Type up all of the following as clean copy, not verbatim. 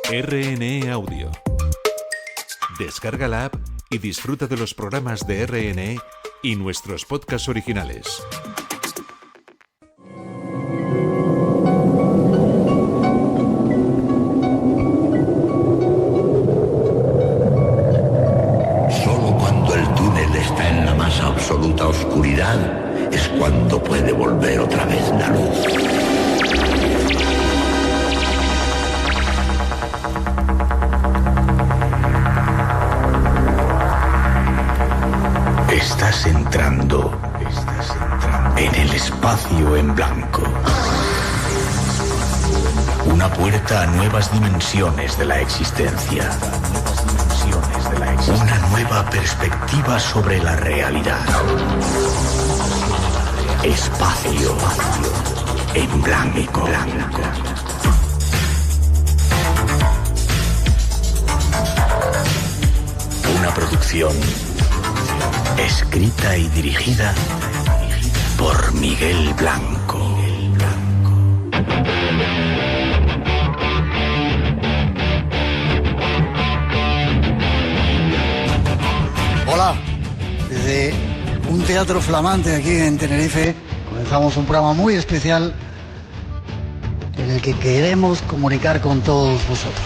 RNE Audio. Descarga la app y disfruta de los programas de RNE y nuestros podcasts originales. Solo cuando el túnel está en la más absoluta oscuridad es cuando puede volver otra vez la luz. Estás entrando en el espacio en blanco. Una puerta a nuevas dimensiones de la existencia. Una nueva perspectiva sobre la realidad. Espacio en blanco. Una producción escrita y dirigida por Miguel Blanco. Hola, desde un teatro flamante aquí en Tenerife comenzamos un programa muy especial en el que queremos comunicar con todos vosotros.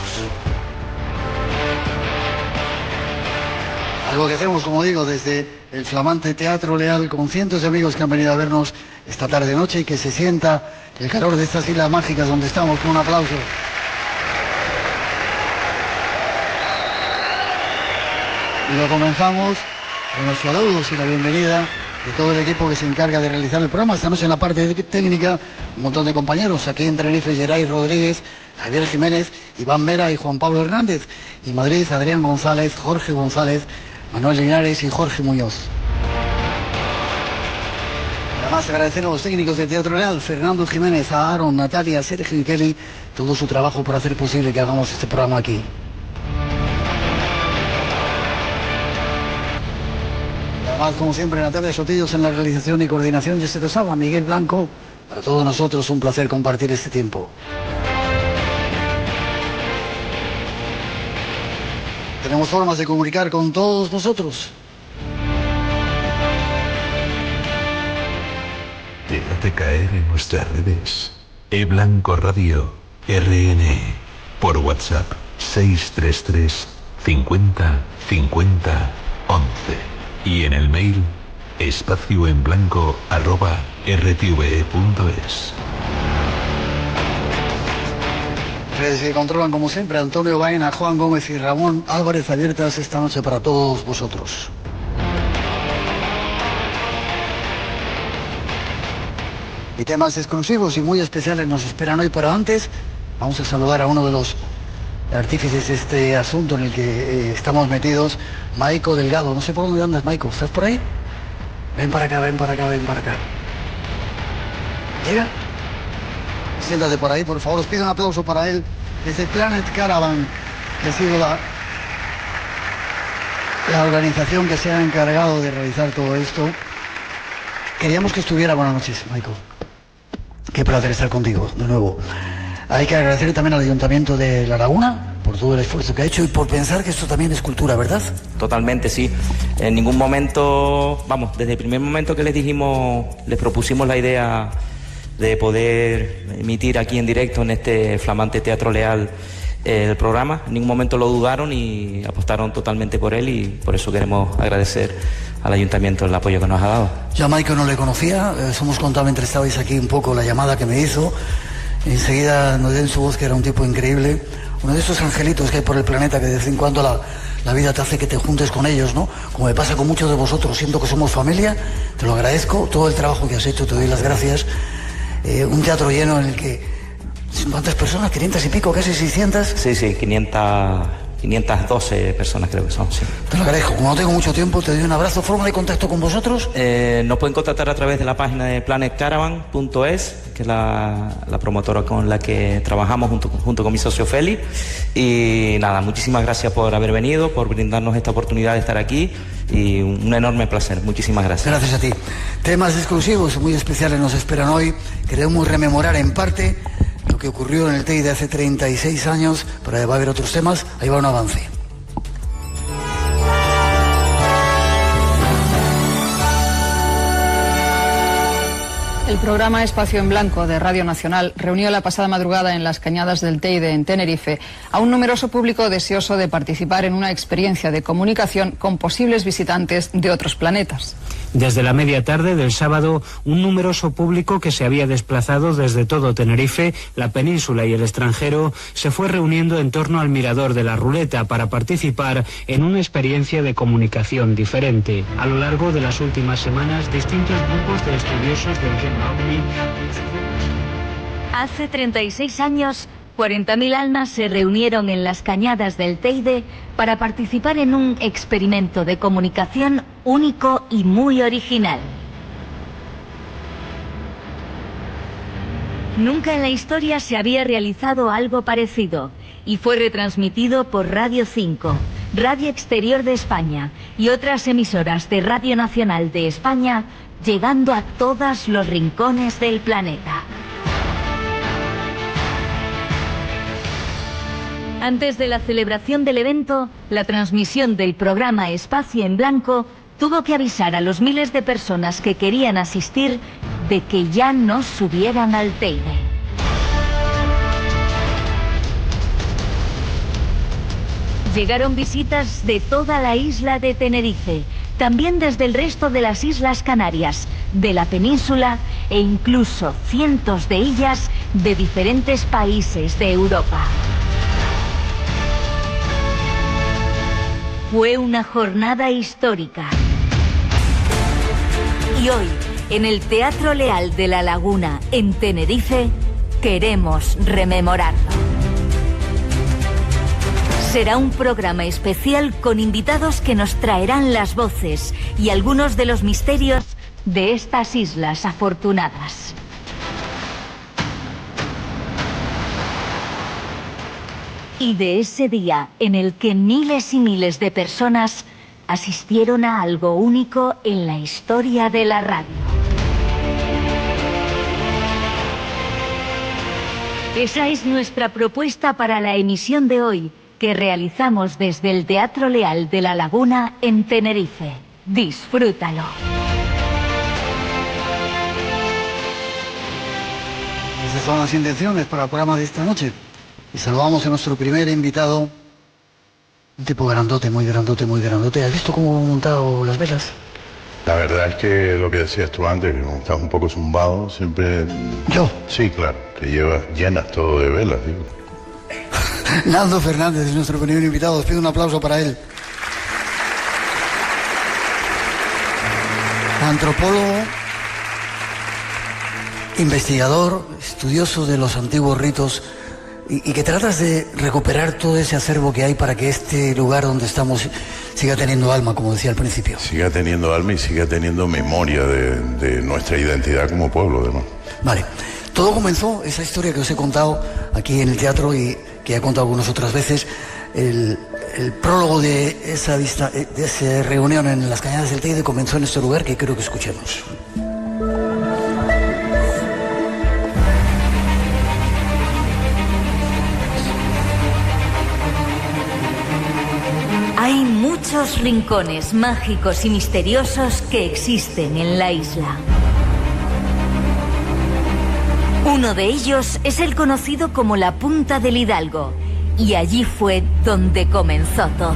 Algo que hacemos, como digo, desde el flamante Teatro Leal con cientos de amigos que han venido a vernos esta tarde-noche y que se sienta el calor de estas islas mágicas donde estamos. Con un aplauso. Y lo comenzamos con los saludos y la bienvenida de todo el equipo que se encarga de realizar el programa. Esta noche en la parte técnica, un montón de compañeros. Aquí en Tenerife, Geray Rodríguez, Javier Jiménez, Iván Mera y Juan Pablo Hernández. Y Madrid, Adrián González, Jorge González, Manuel Linares y Jorge Muñoz. Además, agradecer a los técnicos de Teatro Real, Fernando Jiménez, a Aaron, Natalia, Sergio y Kelly, todo su trabajo por hacer posible que hagamos este programa aquí. Además, como siempre, Natalia Sotillos en la realización y coordinación, y se te sabe, Miguel Blanco. Para todos nosotros un placer compartir este tiempo. Tenemos formas de comunicar con todos vosotros. Déjate caer en nuestras redes. eBlanco Radio RNE. Por WhatsApp 633 50 50 11. Y en el mail espacioenblanco@rtve.es. Redes que controlan, como siempre, Antonio Baena, Juan Gómez y Ramón Álvarez, abiertas esta noche para todos vosotros. Y temas exclusivos y muy especiales nos esperan hoy, pero antes vamos a saludar a uno de los artífices de este asunto en el que estamos metidos, Maico Delgado. No sé por dónde andas, Maico. ¿Estás por ahí? Ven para acá, ven para acá, ven para acá. Llega. Siéntate por ahí, por favor. Os pido un aplauso para él desde Planet Caravan, que ha sido la organización que se ha encargado de realizar todo esto. Queríamos que estuviera. Buenas noches, Maico. Qué placer estar contigo de nuevo. Hay que agradecer también al Ayuntamiento de La Laguna por todo el esfuerzo que ha hecho y por pensar que esto también es cultura, ¿verdad? Totalmente, sí. En ningún momento, vamos, desde el primer momento que les propusimos la idea de poder emitir aquí en directo en este flamante Teatro Leal el programa, en ningún momento lo dudaron y apostaron totalmente por él, y por eso queremos agradecer al Ayuntamiento el apoyo que nos ha dado. Yo a Maico no le conocía, hemos contado mientras estabais aquí un poco la llamada que me hizo. Enseguida noté en su voz que era un tipo increíble, uno de esos angelitos que hay por el planeta que de vez en cuando la vida te hace que te juntes con ellos, ¿no? Como me pasa con muchos de vosotros, siento que somos familia, te lo agradezco, todo el trabajo que has hecho, te doy las gracias. Un teatro lleno en el que, ¿cuántas personas? ¿500 y pico? ¿Casi 600? Sí, 512 personas creo que son, sí. Te lo agradezco. Como no tengo mucho tiempo, te doy un abrazo. ¿Forma de contacto con vosotros? Nos pueden contactar a través de la página de planetcaravan.es, que es la promotora con la que trabajamos junto con mi socio Feli. Y nada, muchísimas gracias por haber venido, por brindarnos esta oportunidad de estar aquí, y un enorme placer. Muchísimas gracias. Gracias a ti. Temas exclusivos muy especiales nos esperan hoy. Queremos rememorar en parte lo que ocurrió en el Teide hace 36 años, pero va a haber otros temas, ahí va un avance. El programa Espacio en Blanco de Radio Nacional reunió la pasada madrugada en las Cañadas del Teide, en Tenerife, a un numeroso público deseoso de participar en una experiencia de comunicación con posibles visitantes de otros planetas. Desde la media tarde del sábado, un numeroso público que se había desplazado desde todo Tenerife, la península y el extranjero, se fue reuniendo en torno al mirador de la Ruleta para participar en una experiencia de comunicación diferente. A lo largo de las últimas semanas, distintos grupos de estudiosos del tema OVNI. Hace 36 años, 40.000 almas se reunieron en las Cañadas del Teide para participar en un experimento de comunicación único y muy original. Nunca en la historia se había realizado algo parecido y fue retransmitido por Radio 5, Radio Exterior de España y otras emisoras de Radio Nacional de España, llegando a todos los rincones del planeta. Antes de la celebración del evento, la transmisión del programa Espacio en Blanco tuvo que avisar a los miles de personas que querían asistir de que ya no subieran al Teide. Llegaron visitas de toda la isla de Tenerife, también desde el resto de las Islas Canarias, de la península e incluso cientos de ellas de diferentes países de Europa. Fue una jornada histórica. Y hoy, en el Teatro Leal de La Laguna, en Tenerife, queremos rememorarlo. Será un programa especial con invitados que nos traerán las voces y algunos de los misterios de estas islas afortunadas. Y de ese día en el que miles y miles de personas asistieron a algo único en la historia de la radio. Esa es nuestra propuesta para la emisión de hoy, que realizamos desde el Teatro Leal de La Laguna en Tenerife. Disfrútalo. Esas son las intenciones para el programa de esta noche. Y saludamos a nuestro primer invitado, un tipo grandote, muy grandote, muy grandote. ¿Has visto cómo han montado las velas? La verdad es que lo que decías tú antes, que como estás un poco zumbado, siempre... ¿Yo? Sí, claro, llenas todo de velas, digo. Nando Fernández es nuestro primer invitado. Os pido un aplauso para él. Antropólogo, investigador, estudioso de los antiguos ritos y que tratas de recuperar todo ese acervo que hay para que este lugar donde estamos siga teniendo alma, como decía al principio. Siga teniendo alma y siga teniendo memoria de nuestra identidad como pueblo, además. Vale. Todo comenzó, esa historia que os he contado aquí en el teatro y que he contado algunas otras veces, el prólogo de esa reunión en las Cañadas del Teide comenzó en este lugar que creo que escuchemos. Hay muchos rincones mágicos y misteriosos que existen en la isla. Uno de ellos es el conocido como la Punta del Hidalgo, y allí fue donde comenzó todo.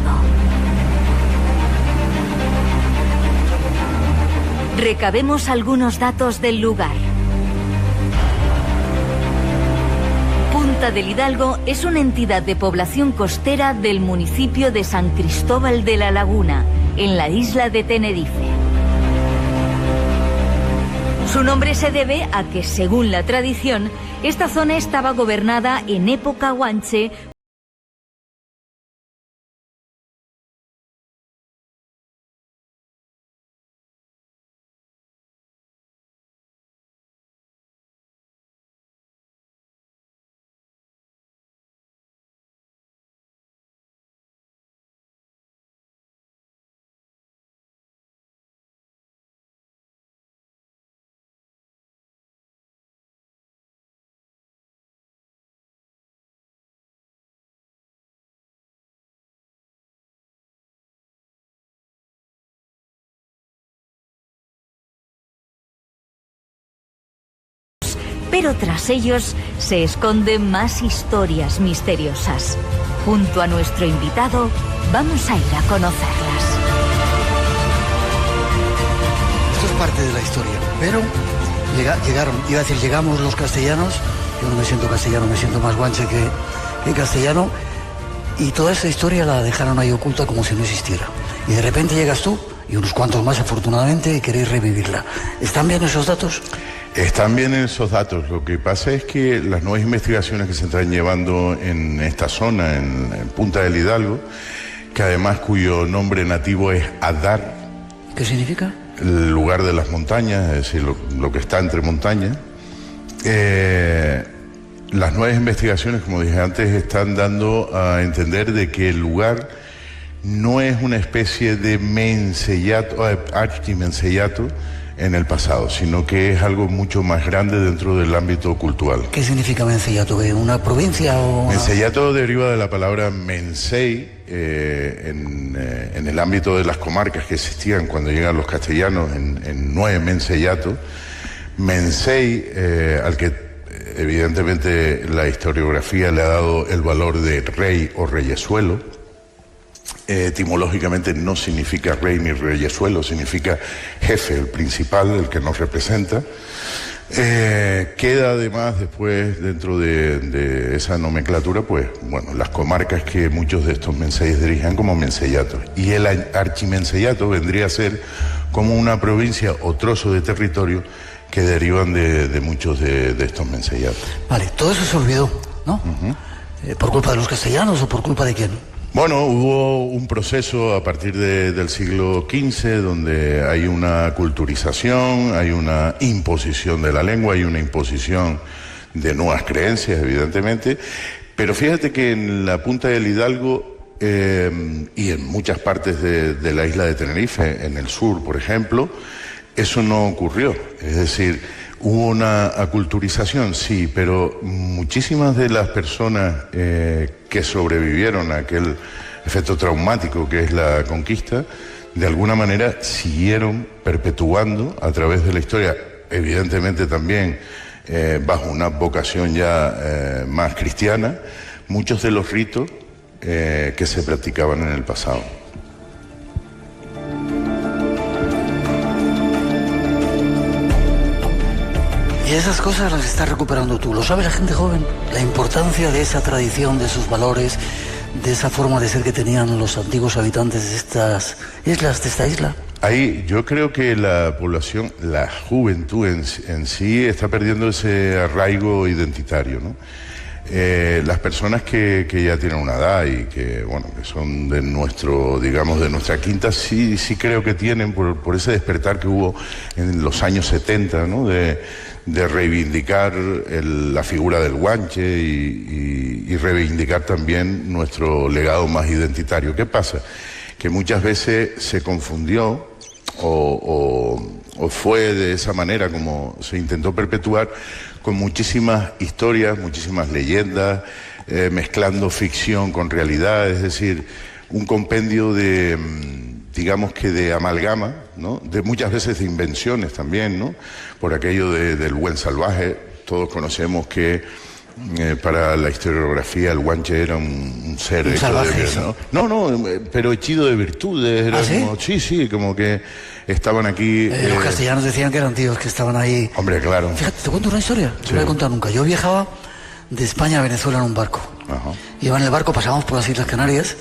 Recabemos algunos datos del lugar. Punta del Hidalgo es una entidad de población costera del municipio de San Cristóbal de la Laguna, en la isla de Tenerife. Su nombre se debe a que, según la tradición, esta zona estaba gobernada en época guanche pero tras ellos se esconden más historias misteriosas. Junto a nuestro invitado, vamos a ir a conocerlas. Esto es parte de la historia, pero llegamos los castellanos. Yo no me siento castellano, me siento más guanche que castellano, y toda esa historia la dejaron ahí oculta como si no existiera. Y de repente llegas tú y unos cuantos más, afortunadamente, y queréis revivirla. ¿Están bien esos datos? Están bien esos datos. Lo que pasa es que las nuevas investigaciones que se están llevando en esta zona, en Punta del Hidalgo, que además cuyo nombre nativo es Adar. ¿Qué significa? El lugar de las montañas, es decir, lo que está entre montañas. Las nuevas investigaciones, como dije antes, están dando a entender de que el lugar no es una especie de mencellato, archimencellato en el pasado, sino que es algo mucho más grande dentro del ámbito cultural. ¿Qué significa mencellato? ¿Una provincia o...? Mencellato deriva de la palabra mensei, en el ámbito de las comarcas que existían cuando llegan los castellanos en 9 mencellatos. Mensei, al que evidentemente la historiografía le ha dado el valor de rey o reyesuelo. Etimológicamente no significa rey ni reyesuelo, significa jefe, el principal, el que nos representa. Queda además después dentro de esa nomenclatura, pues bueno, las comarcas que muchos de estos menseis dirigen como mencellatos. Y el archimencellato vendría a ser como una provincia o trozo de territorio que derivan de muchos de estos mencellatos. Vale, todo eso se olvidó, ¿no? ¿Por culpa de los castellanos o por culpa de quién? Bueno, hubo un proceso a partir del siglo XV donde hay una culturización, hay una imposición de la lengua, hay una imposición de nuevas creencias, evidentemente, pero fíjate que en la Punta del Hidalgo y en muchas partes de la isla de Tenerife, en el sur, por ejemplo, eso no ocurrió. Es decir, hubo una aculturización, sí, pero muchísimas de las personas que sobrevivieron a aquel efecto traumático que es la conquista, de alguna manera siguieron perpetuando a través de la historia, evidentemente también bajo una vocación ya más cristiana, muchos de los ritos que se practicaban en el pasado. Y esas cosas las estás recuperando tú. ¿Lo sabe la gente joven? La importancia de esa tradición, de esos valores, de esa forma de ser que tenían los antiguos habitantes de estas islas, de esta isla. Ahí yo creo que la población, la juventud en sí está perdiendo ese arraigo identitario, ¿no? Las personas que ya tienen una edad y que, bueno, que son de nuestro, digamos, de nuestra quinta, sí creo que tienen, por ese despertar que hubo en los años 70, ¿no? De reivindicar la figura del guanche y reivindicar también nuestro legado más identitario. ¿Qué pasa? Que muchas veces se confundió o fue de esa manera como se intentó perpetuar, con muchísimas historias, muchísimas leyendas, mezclando ficción con realidad, es decir, un compendio de, digamos que de amalgama, ¿no? De muchas veces de invenciones también, ¿no? Por aquello del buen salvaje. Todos conocemos que para la historiografía el guanche era un ser un hecho salvaje, de... No, pero hechido de virtudes. Era como, sí, como que estaban aquí... Los castellanos decían que eran tíos que estaban ahí. Hombre, claro. Fíjate, te cuento una historia, no la he contado nunca. Yo viajaba de España a Venezuela en un barco. Ajá. Iba en el barco, pasábamos por las Islas Canarias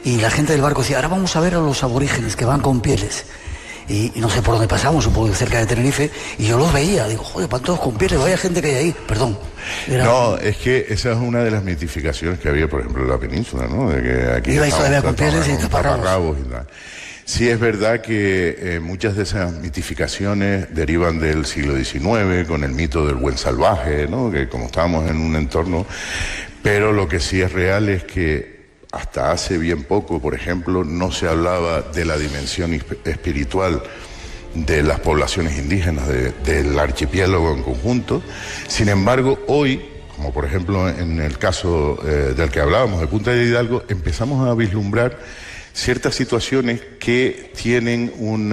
y la gente del barco decía, ahora vamos a ver a los aborígenes que van con pieles. Y no sé por dónde pasamos, supongo que cerca de Tenerife, y yo los veía, digo, joder, van todos con pieles, vaya gente que hay ahí, perdón. No, es que esa es una de las mitificaciones que había, por ejemplo, en la península, ¿no? De que aquí ibais todavía con pieles y taparrabos y tal. Sí es verdad que muchas de esas mitificaciones derivan del siglo XIX, con el mito del buen salvaje, ¿no? Que como estábamos en un entorno, pero lo que sí es real es que hasta hace bien poco, por ejemplo, no se hablaba de la dimensión espiritual de las poblaciones indígenas del archipiélago en conjunto. Sin embargo, hoy, como por ejemplo en el caso del que hablábamos, de Punta de Hidalgo, empezamos a vislumbrar ciertas situaciones que tienen un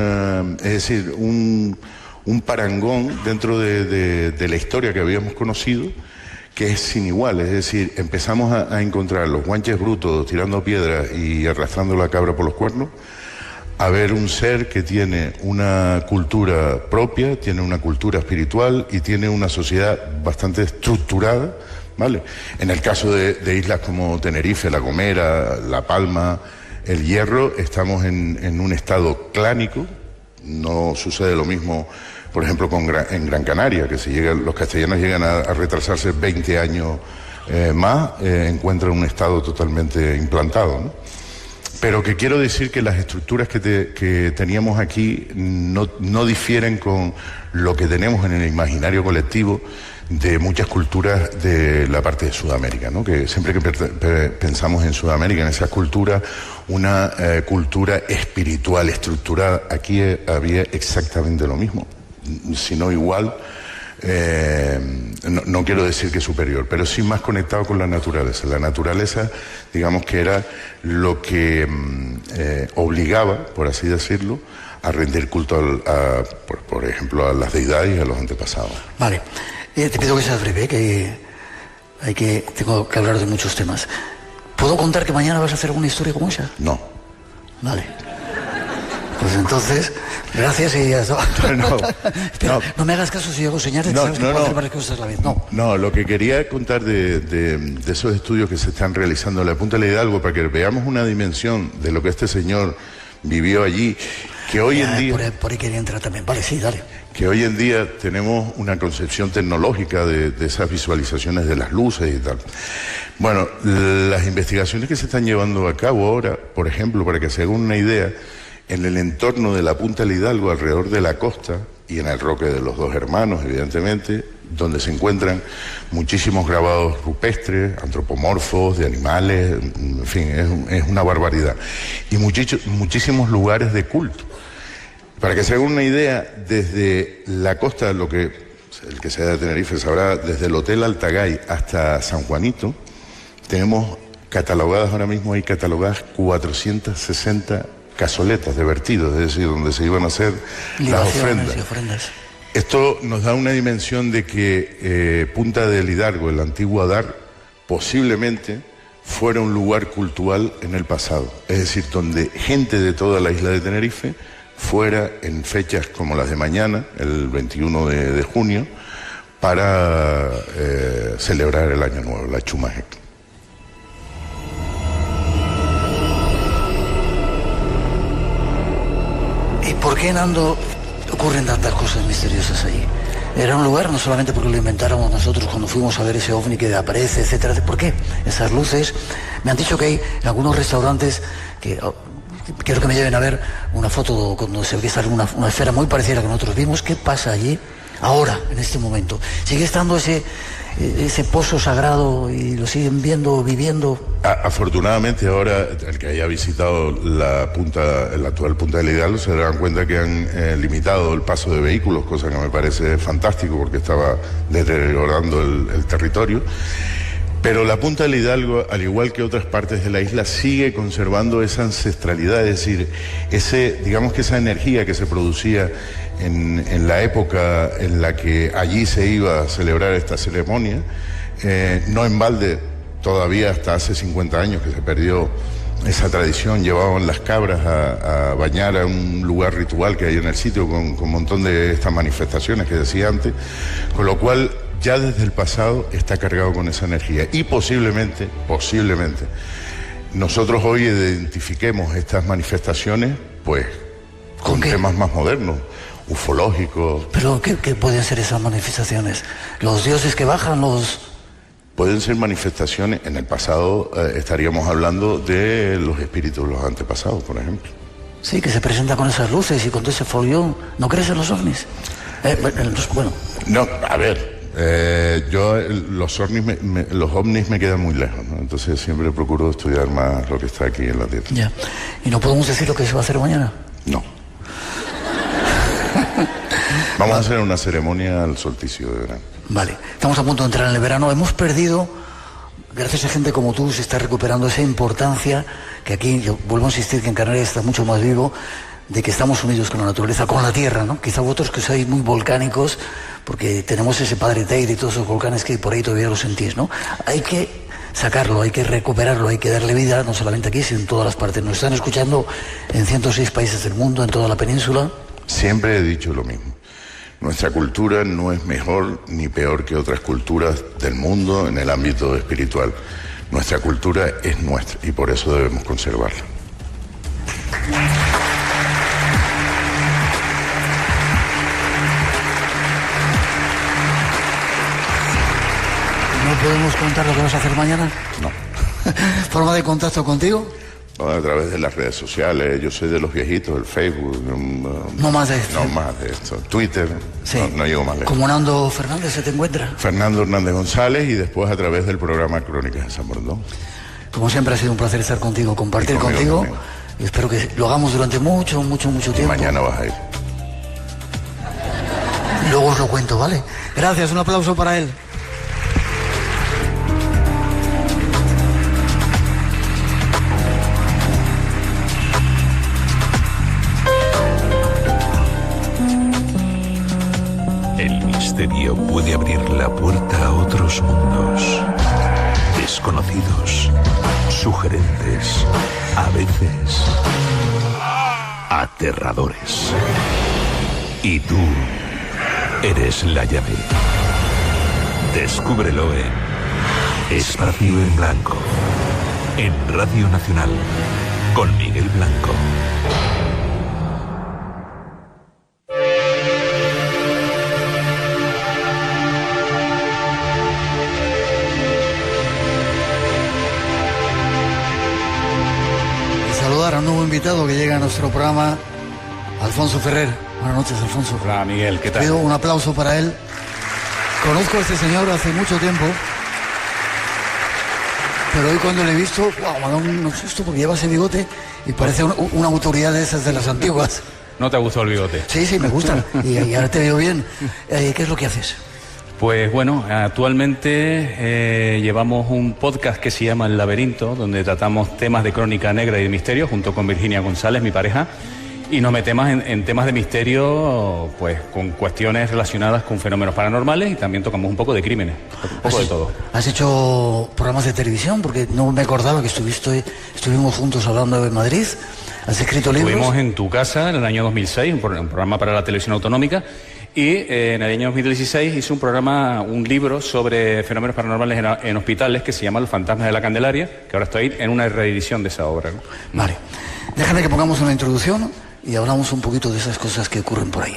un parangón dentro de la historia que habíamos conocido, que es sin igual. Es decir, empezamos a encontrar los guanches brutos tirando piedras y arrastrando la cabra por los cuernos, a ver un ser que tiene una cultura propia, tiene una cultura espiritual y tiene una sociedad bastante estructurada, ¿vale? En el caso de islas como Tenerife, La Gomera, La Palma, El Hierro, estamos en un estado clánico. No sucede lo mismo, por ejemplo, en Gran Canaria, que los castellanos llegan a retrasarse 20 años más, encuentran un estado totalmente implantado, ¿no? Pero que quiero decir que las estructuras que teníamos aquí no difieren con lo que tenemos en el imaginario colectivo de muchas culturas de la parte de Sudamérica, ¿no? Que siempre que pensamos en Sudamérica, en esas culturas, una cultura espiritual, estructurada, aquí había exactamente lo mismo, si no igual. No quiero decir que superior, pero sí más conectado con la naturaleza. La naturaleza, digamos que era lo que obligaba, por así decirlo, a rendir culto, por ejemplo, a las deidades y a los antepasados. Vale, te pido que seas breve, que tengo que hablar de muchos temas. ¿Puedo contar que mañana vas a hacer alguna historia como esa? No. Vale. Pues entonces, gracias y ya está. Espera, no me hagas caso si hago señales, sabes que puedo hacer varias cosas a la vez. No, lo que quería contar de esos estudios que se están realizando en la Punta de Hidalgo, para que veamos una dimensión de lo que este señor vivió allí, que hoy en día... Por ahí quería entrar también. Vale, sí, dale. Que hoy en día tenemos una concepción tecnológica de esas visualizaciones de las luces y tal. Bueno, las investigaciones que se están llevando a cabo ahora, por ejemplo, para que se hagan una idea, en el entorno de la Punta del Hidalgo, alrededor de la costa, y en el Roque de los Dos Hermanos, evidentemente, donde se encuentran muchísimos grabados rupestres, antropomorfos, de animales, en fin, es una barbaridad. Y muchísimos lugares de culto. Para que se hagan una idea, desde la costa, el que sea de Tenerife sabrá, desde el Hotel Altagay hasta San Juanito, tenemos catalogadas, ahora mismo hay catalogadas 460 cazoletas de vertidos, es decir, donde se iban a hacer las ofrendas. Esto nos da una dimensión de que Punta del Hidalgo, el antiguo Adar, posiblemente fuera un lugar cultural en el pasado, es decir, donde gente de toda la isla de Tenerife fuera en fechas como las de mañana, el 21 de junio, para celebrar el Año Nuevo, la Chumajec. ¿Y por qué, Nando, ocurren tantas cosas misteriosas ahí? Era un lugar, no solamente porque lo inventáramos nosotros cuando fuimos a ver ese ovni que aparece, etcétera. ¿Por qué? Esas luces. Me han dicho que hay algunos restaurantes que... quiero que me lleven a ver una foto cuando se ve una esfera muy parecida a la que nosotros vimos. ¿Qué pasa allí ahora, en este momento? ¿Sigue estando ese pozo sagrado y lo siguen viendo, viviendo? Afortunadamente ahora, el que haya visitado la actual Punta del Hidalgo, se darán cuenta que han limitado el paso de vehículos, cosa que me parece fantástico porque estaba deteriorando el territorio. Pero la Punta del Hidalgo, al igual que otras partes de la isla, sigue conservando esa ancestralidad, es decir, digamos que esa energía que se producía en la época en la que allí se iba a celebrar esta ceremonia, no en balde, todavía hasta hace 50 años que se perdió esa tradición, llevaban las cabras a bañar a un lugar ritual que hay en el sitio con un montón de estas manifestaciones que decía antes, con lo cual ya desde el pasado está cargado con esa energía y posiblemente, nosotros hoy identifiquemos estas manifestaciones pues con temas más modernos, ufológicos. ¿Pero qué pueden ser esas manifestaciones? ¿Los dioses que bajan, Pueden ser manifestaciones, en el pasado estaríamos hablando de los espíritus de los antepasados, por ejemplo. Sí, que se presenta con esas luces y con todo ese follón. ¿No crees en los ovnis? Bueno. No, a ver... los ovnis me quedan muy lejos, ¿no? Entonces siempre procuro estudiar más lo que está aquí en la Tierra. Ya. ¿Y no podemos decir lo que se va a hacer mañana? No. Vamos a hacer una ceremonia al solsticio de verano. Vale, estamos a punto de entrar en el verano. Hemos perdido, gracias a gente como tú, se está recuperando esa importancia que aquí, yo vuelvo a insistir que en Canarias está mucho más vivo, de que estamos unidos con la naturaleza, con la tierra, ¿no? Quizá vosotros que sois muy volcánicos, porque tenemos ese Padre Teide y todos esos volcanes que por ahí todavía lo sentís, ¿no? Hay que sacarlo, hay que recuperarlo, hay que darle vida, no solamente aquí, sino en todas las partes. Nos están escuchando en 106 países del mundo, en toda la península. Siempre he dicho lo mismo. Nuestra cultura no es mejor ni peor que otras culturas del mundo en el ámbito espiritual. Nuestra cultura es nuestra y por eso debemos conservarla. ¿No podemos contar lo que vas a hacer mañana? No. ¿Forma de contacto contigo? No, a través de las redes sociales. Yo soy de los viejitos, el Facebook. No más de esto. No más de esto. Twitter. Sí. No llego más lejos. ¿Como Nando Fernández se te encuentra? Fernando Hernández González y después a través del programa Crónicas de San Bordón. Como siempre ha sido un placer estar contigo, compartir contigo. Y espero que lo hagamos durante mucho tiempo. Y mañana vas a ir. Luego os lo cuento, ¿vale? Gracias, un aplauso para él. El misterio puede abrir la puerta a otros mundos, desconocidos, sugerentes, a veces aterradores. Y tú eres la llave. Descúbrelo en Espacio en Blanco, en Radio Nacional, con Miguel Blanco. A un nuevo invitado que llega a nuestro programa, Alfonso Ferrer. Buenas noches, Alfonso. Hola, Miguel, ¿qué tal? Pido un aplauso para él. Conozco a este señor hace mucho tiempo, pero hoy cuando le he visto, wow, me ha dado un susto porque lleva ese bigote y parece una autoridad de esas de las antiguas. ¿No te ha gustado el bigote? Sí, me gusta. Y ahora te veo bien. ¿Qué es lo que haces? Pues bueno, actualmente llevamos un podcast que se llama El Laberinto, donde tratamos temas de crónica negra y de misterio, junto con Virginia González, mi pareja, y nos metemos en temas de misterio, pues con cuestiones relacionadas con fenómenos paranormales y también tocamos un poco de crímenes, un poco de todo. ¿Has hecho programas de televisión? Porque no me acordaba que estuvimos juntos hablando de Madrid. ¿Has escrito libros? Estuvimos en tu casa en el año 2006, un programa para la televisión autonómica. Y en el año 2016 hice un libro sobre fenómenos paranormales en hospitales que se llama Los Fantasmas de la Candelaria, que ahora estoy en una reedición de esa obra, ¿no? Vale. Déjame que pongamos una introducción y hablamos un poquito de esas cosas que ocurren por ahí.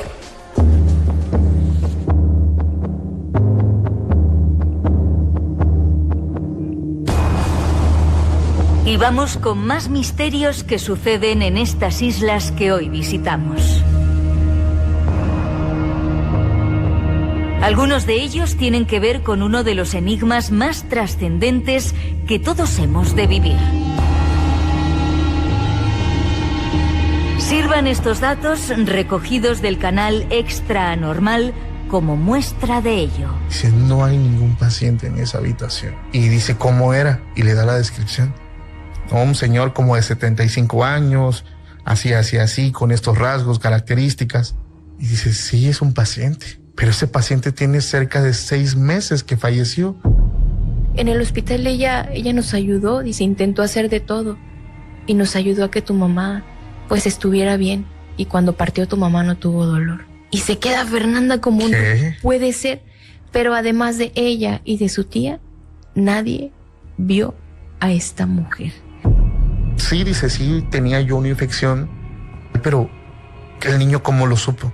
Y vamos con más misterios que suceden en estas islas que hoy visitamos. Algunos de ellos tienen que ver con uno de los enigmas más trascendentes que todos hemos de vivir. Sirvan estos datos recogidos del canal Extra Anormal como muestra de ello. Dice, no hay ningún paciente en esa habitación. Y dice cómo era y le da la descripción. Un señor como de 75 años, así, con estos rasgos, características. Y dice, sí, es un paciente. Pero ese paciente tiene cerca de 6 meses que falleció. En el hospital ella nos ayudó, dice, intentó hacer de todo. Y nos ayudó a que tu mamá, pues, estuviera bien. Y cuando partió tu mamá no tuvo dolor. Y se queda Fernanda como un... ¿Qué? Puede ser. Pero además de ella y de su tía, nadie vio a esta mujer. Sí, dice, sí, tenía yo una infección. Pero, ¿el niño cómo lo supo?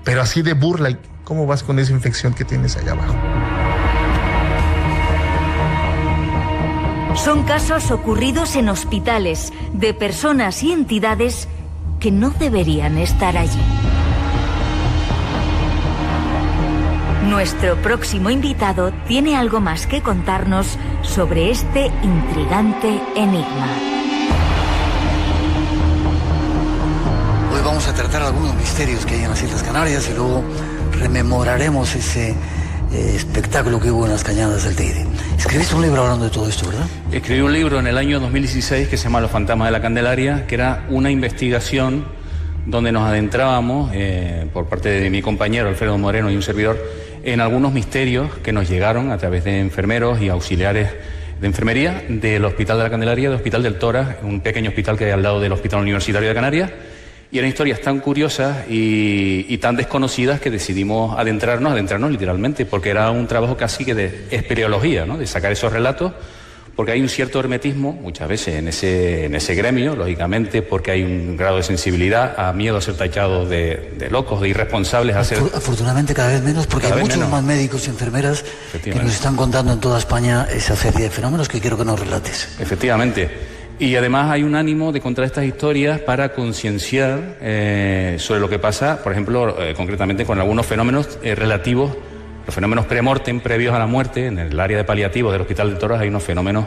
Pero así de burla. ¿Cómo vas con esa infección que tienes allá abajo? Son casos ocurridos en hospitales de personas y entidades que no deberían estar allí. Nuestro próximo invitado tiene algo más que contarnos sobre este intrigante enigma. Hoy vamos a tratar algunos misterios que hay en las Islas Canarias y luego rememoraremos ese espectáculo que hubo en las Cañadas del Teide. Escribiste un libro hablando de todo esto, ¿verdad? Escribí un libro en el año 2016 que se llama Los Fantasmas de la Candelaria, que era una investigación donde nos adentrábamos, por parte de mi compañero Alfredo Moreno y un servidor, en algunos misterios que nos llegaron a través de enfermeros y auxiliares de enfermería del Hospital de la Candelaria, del Hospital del Tórax, un pequeño hospital que hay al lado del Hospital Universitario de Canarias, y eran historias tan curiosas y tan desconocidas que decidimos adentrarnos literalmente, porque era un trabajo casi que de espeleología, ¿no? De sacar esos relatos, porque hay un cierto hermetismo muchas veces en ese gremio, lógicamente, porque hay un grado de sensibilidad a miedo a ser tachados de locos, de irresponsables. Afortunadamente cada vez menos, porque hay muchos más médicos y enfermeras que nos están contando en toda España esa serie de fenómenos que quiero que nos relates. Efectivamente. Y además hay un ánimo de contar estas historias para concienciar sobre lo que pasa, por ejemplo, concretamente con algunos fenómenos relativos, los fenómenos pre-mortem, previos a la muerte. En el área de paliativos del Hospital del Tórax hay unos fenómenos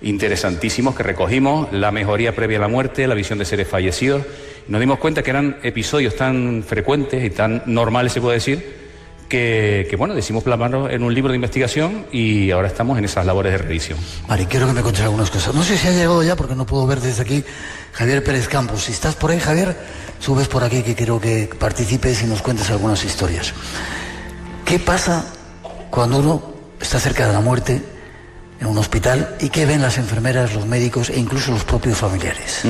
interesantísimos que recogimos: la mejoría previa a la muerte, la visión de seres fallecidos. Y nos dimos cuenta que eran episodios tan frecuentes y tan normales, se puede decir, que bueno, decidimos plasmarlo en un libro de investigación y ahora estamos en esas labores de revisión. Vale, quiero que me contes algunas cosas. No sé si ha llegado ya, porque no puedo ver desde aquí, Javier Pérez Campos. Si estás por ahí, Javier, subes por aquí, que quiero que participes y nos cuentes algunas historias. ¿Qué pasa cuando uno está cerca de la muerte en un hospital y qué ven las enfermeras, los médicos e incluso los propios familiares?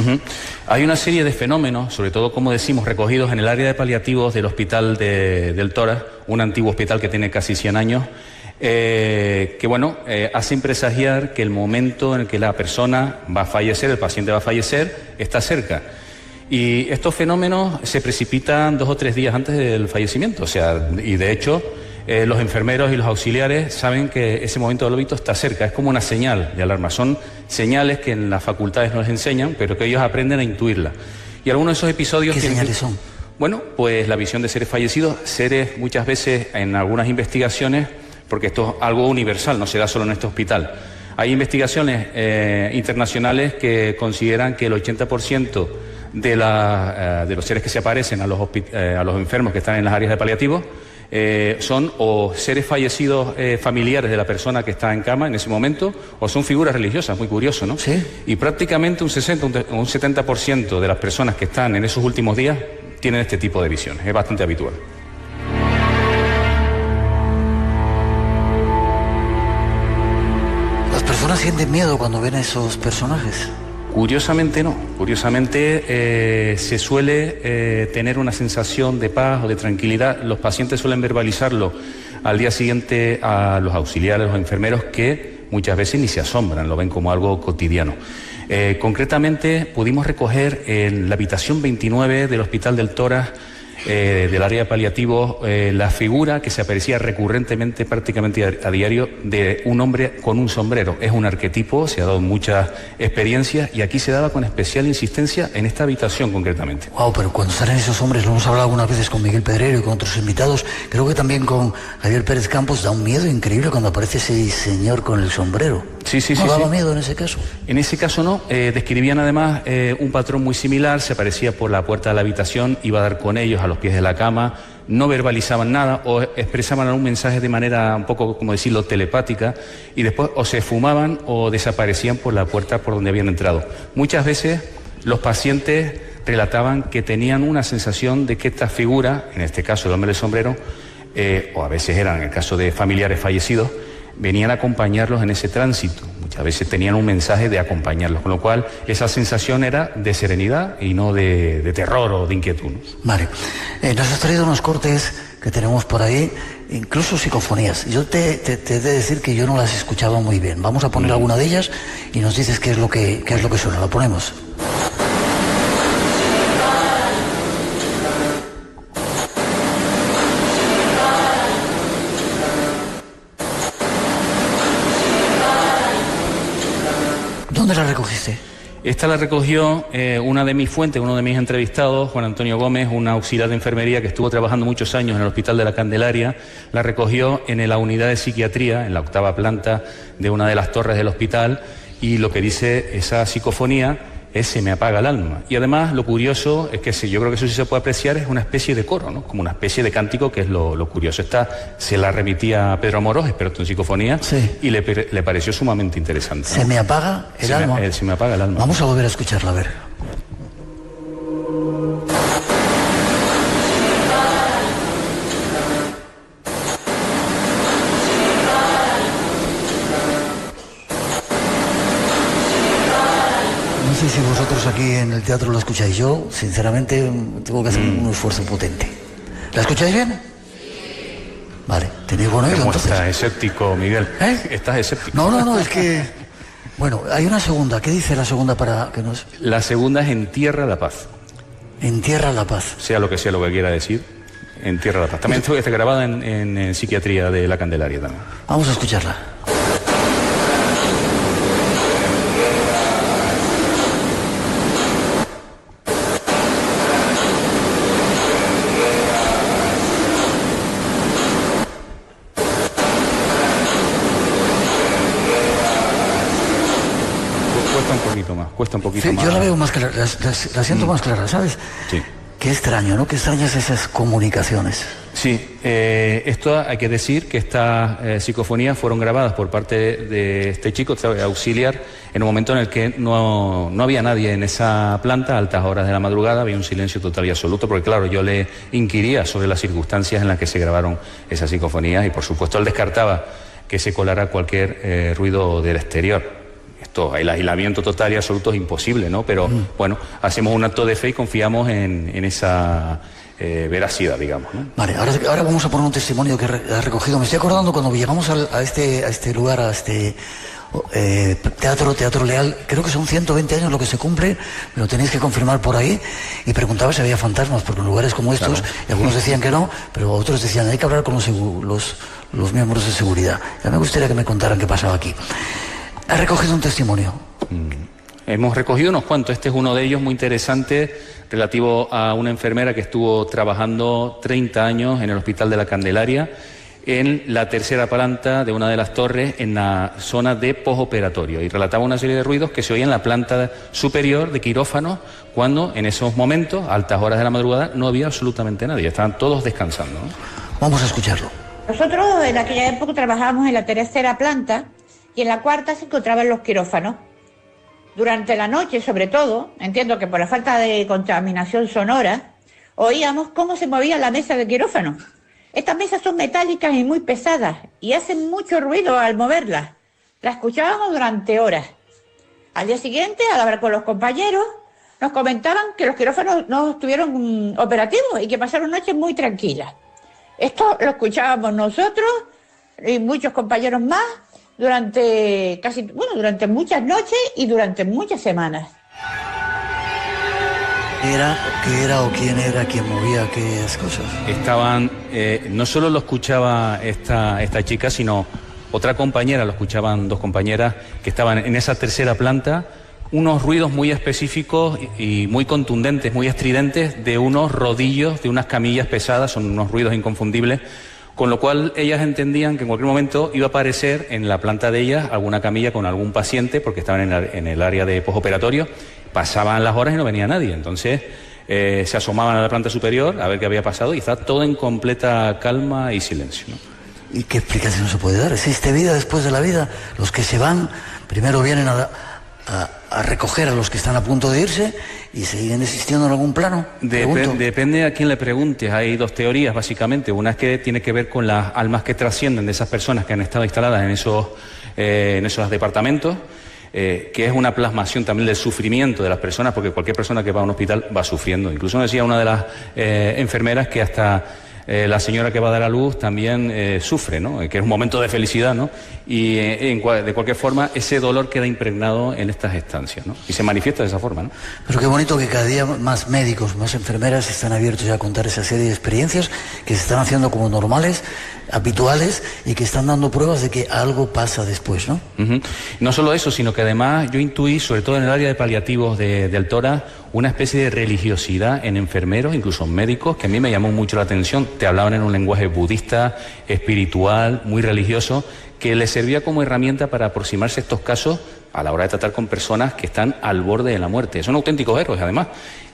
Hay una serie de fenómenos, sobre todo, como decimos, recogidos en el área de paliativos del Hospital del Tórax, un antiguo hospital que tiene casi 100 años, que bueno, hacen presagiar que el momento en el que la persona va a fallecer, el paciente va a fallecer, está cerca. Y estos fenómenos se precipitan 2 o 3 días antes del fallecimiento, o sea, y de hecho los enfermeros y los auxiliares saben que ese momento del óbito está cerca. Es como una señal de alarma. Son señales que en las facultades no les enseñan, pero que ellos aprenden a intuirla. Y algunos de esos episodios... ¿Qué señales son? Bueno, pues la visión de seres fallecidos, seres muchas veces en algunas investigaciones, porque esto es algo universal, no se da solo en este hospital. Hay investigaciones internacionales que consideran que el 80% de los seres que se aparecen a los enfermos que están en las áreas de paliativos son o seres fallecidos familiares de la persona que está en cama en ese momento, o son figuras religiosas. Muy curioso, ¿no? Sí. Y prácticamente un 60 o un 70% de las personas que están en esos últimos días tienen este tipo de visiones. Es bastante habitual. ¿Las personas sienten miedo cuando ven a esos personajes? Curiosamente no. Curiosamente se suele tener una sensación de paz o de tranquilidad. Los pacientes suelen verbalizarlo al día siguiente a los auxiliares, los enfermeros, que muchas veces ni se asombran, lo ven como algo cotidiano. Concretamente pudimos recoger en la habitación 29 del Hospital del Tórax, del área de paliativos, la figura que se aparecía recurrentemente, prácticamente a diario, de un hombre con un sombrero. Es un arquetipo, se ha dado muchas experiencias y aquí se daba con especial insistencia en esta habitación concretamente. Wow, pero cuando salen esos hombres, lo hemos hablado algunas veces con Miguel Pedrero y con otros invitados, creo que también con Javier Pérez Campos, da un miedo increíble cuando aparece ese señor con el sombrero. Sí. ¿No daba miedo en ese caso? En ese caso no. Describían además un patrón muy similar. Se aparecía por la puerta de la habitación, iba a dar con ellos a los pies de la cama, no verbalizaban nada o expresaban algún mensaje de manera un poco, como decirlo, telepática, y después o se esfumaban o desaparecían por la puerta por donde habían entrado. Muchas veces los pacientes relataban que tenían una sensación de que esta figura, en este caso el hombre del sombrero, o a veces eran, en el caso de familiares fallecidos, venían a acompañarlos en ese tránsito. Muchas veces tenían un mensaje de acompañarlos, con lo cual esa sensación era de serenidad y no de terror o de inquietud. Vale. Nos has traído unos cortes que tenemos por ahí, incluso psicofonías. Yo te he de decir que yo no las escuchaba muy bien. Vamos a poner alguna de ellas y nos dices qué es lo que suena. Lo ponemos. ¿Dónde la recogiste? Esta la recogió una de mis fuentes, uno de mis entrevistados, Juan Antonio Gómez, un auxiliar de enfermería que estuvo trabajando muchos años en el Hospital de la Candelaria. La recogió en la unidad de psiquiatría, en la 8ª planta de una de las torres del hospital, y lo que dice esa psicofonía es "se me apaga el alma". Y además lo curioso es que yo creo que eso sí se puede apreciar, es una especie de coro, ¿no? Como una especie de cántico, que es lo curioso. Esta se la remitía a Pedro Amorós, experto en psicofonía, sí, y le pareció sumamente interesante, ¿no? ¿Se me apaga el alma? Se me apaga el alma. Vamos a volver a escucharla, a ver. sé si vosotros aquí en el teatro lo escucháis. Yo, sinceramente, tengo que hacer un esfuerzo potente. ¿La escucháis bien? Vale, tenéis buen oído entonces. Estás escéptico, Miguel. Estás escéptico. No, es que... Bueno, hay una segunda. ¿Qué dice la segunda para que nos...? La segunda es Entierra la paz. Entierra la paz. Sea lo que quiera decir, Entierra la paz. También está grabada en Psiquiatría de la Candelaria también. Vamos a escucharla. Cuesta un poquito sí, más. Yo la veo más clara, la siento más clara, ¿sabes? Sí. Qué extraño, ¿no? Qué extrañas esas comunicaciones. Sí, esto hay que decir que estas psicofonías fueron grabadas por parte de este chico, este auxiliar, en un momento en el que no había nadie en esa planta, a altas horas de la madrugada, había un silencio total y absoluto, porque claro, yo le inquiría sobre las circunstancias en las que se grabaron esas psicofonías y por supuesto él descartaba que se colara cualquier ruido del exterior. El aislamiento total y absoluto es imposible, ¿no? Pero, bueno, hacemos un acto de fe y confiamos en esa veracidad, digamos, ¿no? Vale, ahora vamos a poner un testimonio que ha recogido. Me estoy acordando cuando llegamos a este lugar, a este Teatro Leal, creo que son 120 años lo que se cumple, me lo tenéis que confirmar por ahí, y preguntaba si había fantasmas, porque en lugares como estos, claro, y algunos decían que no, pero otros decían, hay que hablar con los miembros de seguridad. Ya me gustaría que me contaran qué pasaba aquí. ¿Ha recogido un testimonio? Hemos recogido unos cuantos. Este es uno de ellos muy interesante, relativo a una enfermera que estuvo trabajando 30 años en el Hospital de la Candelaria, en la tercera planta de una de las torres, en la zona de postoperatorio. Y relataba una serie de ruidos que se oían en la planta superior de quirófano, cuando en esos momentos, a altas horas de la madrugada, no había absolutamente nadie. Estaban todos descansando, ¿no? Vamos a escucharlo. Nosotros en aquella época trabajábamos en la tercera planta, y en la cuarta se encontraban los quirófanos. Durante la noche, sobre todo, entiendo que por la falta de contaminación sonora, oíamos cómo se movía la mesa de quirófano. Estas mesas son metálicas y muy pesadas, y hacen mucho ruido al moverlas. La escuchábamos durante horas. Al día siguiente, al hablar con los compañeros, nos comentaban que los quirófanos no estuvieron operativos y que pasaron noches muy tranquilas. Esto lo escuchábamos nosotros y muchos compañeros más, durante muchas noches y durante muchas semanas. ¿Qué era o quién era quien movía aquellas cosas? Estaban, no solo lo escuchaba esta chica, sino otra compañera, lo escuchaban dos compañeras que estaban en esa tercera planta, unos ruidos muy específicos y muy contundentes, muy estridentes, de unos rodillos, de unas camillas pesadas, son unos ruidos inconfundibles. Con lo cual ellas entendían que en cualquier momento iba a aparecer en la planta de ellas alguna camilla con algún paciente, porque estaban en el área de postoperatorio, pasaban las horas y no venía nadie. Entonces se asomaban a la planta superior a ver qué había pasado y estaba todo en completa calma y silencio, ¿no? ¿Y qué explicación se puede dar? ¿Existe vida después de la vida? Los que se van primero vienen a recoger a los que están a punto de irse y siguen existiendo en algún plano. Depende a quién le preguntes. Hay dos teorías básicamente. Una es que tiene que ver con las almas que trascienden de esas personas que han estado instaladas en esos departamentos, que es una plasmación también del sufrimiento de las personas, porque cualquier persona que va a un hospital va sufriendo. Incluso decía una de las enfermeras que hasta la señora que va a dar a luz también sufre, ¿no? Que es un momento de felicidad, ¿no? Y de cualquier forma ese dolor queda impregnado en estas estancias, ¿no? Y se manifiesta de esa forma, ¿no? Pero qué bonito que cada día más médicos, más enfermeras están abiertos ya a contar esa serie de experiencias que se están haciendo como normales, habituales, y que están dando pruebas de que algo pasa después, ¿no? No solo eso, sino que además yo intuí, sobre todo en el área de paliativos del tórax, una especie de religiosidad en enfermeros, incluso en médicos, que a mí me llamó mucho la atención. Te hablaban en un lenguaje budista, espiritual, muy religioso, que les servía como herramienta para aproximarse a estos casos a la hora de tratar con personas que están al borde de la muerte. Son auténticos héroes, además.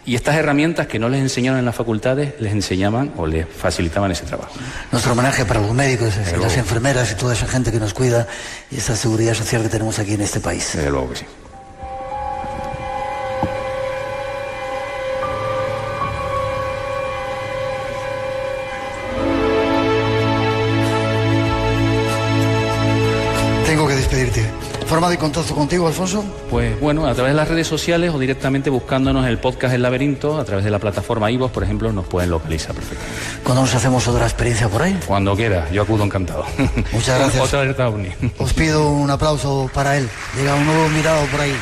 Y estas herramientas que no les enseñaron en las facultades, les enseñaban o les facilitaban ese trabajo. Nuestro homenaje para los médicos, las enfermeras y toda esa gente que nos cuida, y esa seguridad social que tenemos aquí en este país. Desde luego que sí. Tengo que despedirte. ¿Forma de contacto contigo, Alfonso? Pues bueno, a través de las redes sociales o directamente buscándonos el podcast El Laberinto, a través de la plataforma iVoox, por ejemplo, nos pueden localizar perfectamente. ¿Cuándo nos hacemos otra experiencia por ahí? Cuando quiera, yo acudo encantado. Muchas gracias. Otra alerta ovni. Os pido un aplauso para él. Llega un nuevo invitado por ahí.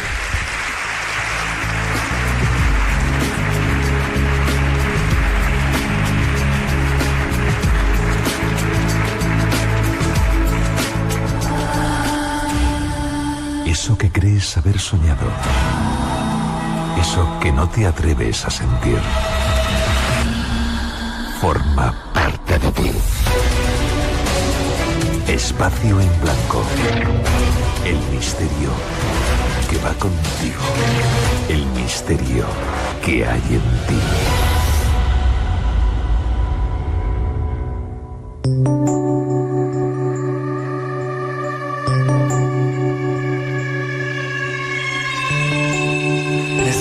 Eso que crees haber soñado. Eso que no te atreves a sentir. Forma parte de ti. Espacio en blanco. El misterio que va contigo. El misterio que hay en ti.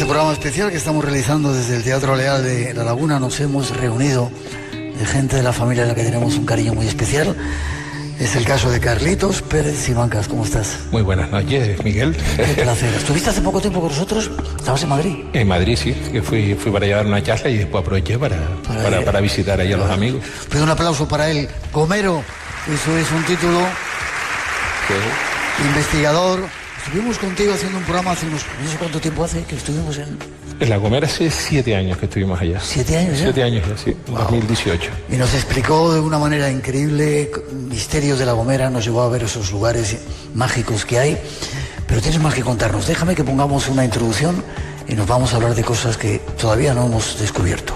Programa especial que estamos realizando desde el Teatro Leal de La Laguna. Nos hemos reunido de gente de la familia a la que tenemos un cariño muy especial. Es el caso de Carlitos Pérez Simancas. ¿Cómo estás? Muy buenas noches, Miguel. Qué placer. ¿Estuviste hace poco tiempo con nosotros? ¿Estabas en Madrid? En Madrid, sí. Que fui para llevar una charla y después aproveché para visitar ahí a los amigos. Pido un aplauso para él. Gomero, eso es un título. Investigador. Estuvimos contigo haciendo un programa hace no sé cuánto tiempo hace que estuvimos en La Gomera. Hace 7 años que estuvimos allá. ¿7 años ya? 7 años ya, sí. Wow. 2018. Y nos explicó de una manera increíble misterios de La Gomera, nos llevó a ver esos lugares mágicos que hay. Pero tienes más que contarnos. Déjame que pongamos una introducción y nos vamos a hablar de cosas que todavía no hemos descubierto.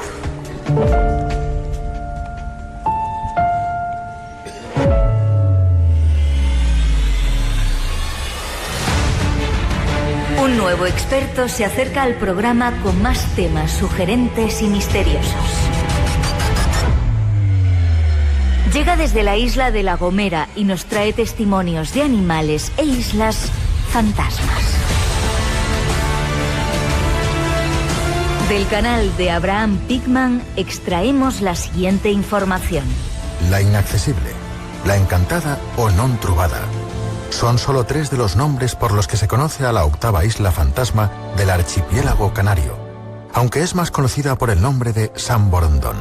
Un nuevo experto se acerca al programa con más temas sugerentes y misteriosos. Llega desde la isla de La Gomera y nos trae testimonios de animales e islas fantasmas. Del canal de Abraham Pigman extraemos la siguiente información. La inaccesible, la encantada o non trobada. Son solo 3 de los nombres por los que se conoce a la 8ª isla fantasma del archipiélago canario, aunque es más conocida por el nombre de San Borondón.